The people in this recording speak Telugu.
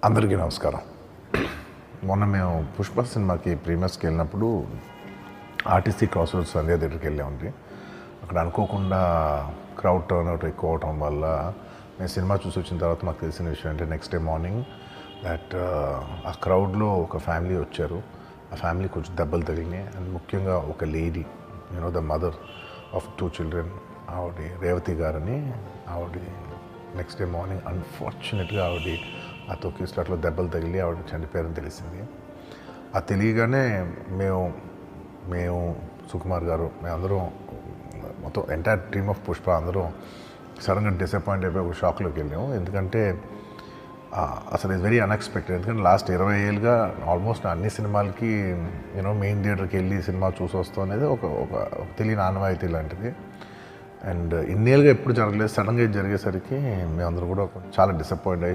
అందరికీ నమస్కారం. మొన్న మేము పుష్ప సినిమాకి ప్రీమియర్స్కి వెళ్ళినప్పుడు ఆర్టీసీ క్రాస్ రోడ్స్ సంధ్యా థియేటర్కి వెళ్ళామండి. అక్కడ అనుకోకుండా క్రౌడ్ టర్న్ అవుట్ ఎక్కువ అవటం వల్ల మేము సినిమా చూసి వచ్చిన తర్వాత మాకు తెలిసిన విషయం అంటే నెక్స్ట్ డే మార్నింగ్ దట్ ఆ క్రౌడ్లో ఒక ఫ్యామిలీ వచ్చారు. ఆ ఫ్యామిలీ కొంచెం దెబ్బలు తగిలినాయి. అండ్ ముఖ్యంగా ఒక lady, the mother of 2 children, ఆవిడ రేవతి గారని, ఆవిడ నెక్స్ట్ డే మార్నింగ్ అన్ఫార్చునేట్గా ఆవిడ ఆ తొక్కి స్లాట్లో దెబ్బలు తగిలి ఆవిడ చనిపోయారని తెలిసింది. అది తెలియగానే మేము సుకుమార్ గారు, మేమందరం మొత్తం ఎంటైర్ టీమ్ ఆఫ్ పుష్ప అందరం సడన్గా డిసప్పాయింట్ అయిపోయి ఒక షాక్లోకి వెళ్ళాము. ఎందుకంటే అసలు ఇట్స్ వెరీ అన్ఎక్స్పెక్టెడ్. ఎందుకంటే లాస్ట్ 20 ఏళ్ళుగా ఆల్మోస్ట్ అన్ని సినిమాలకి మెయిన్ థియేటర్కి వెళ్ళి సినిమా చూసి వస్తాం అనేది ఒక తెలియని ఆనవాయితీ లాంటిది. అండ్ ఇన్నేళ్ళుగా ఎప్పుడు జరగలేదు, సడన్గా జరిగేసరికి మేమందరూ కూడా చాలా డిసప్పాయింట్ అయ్యి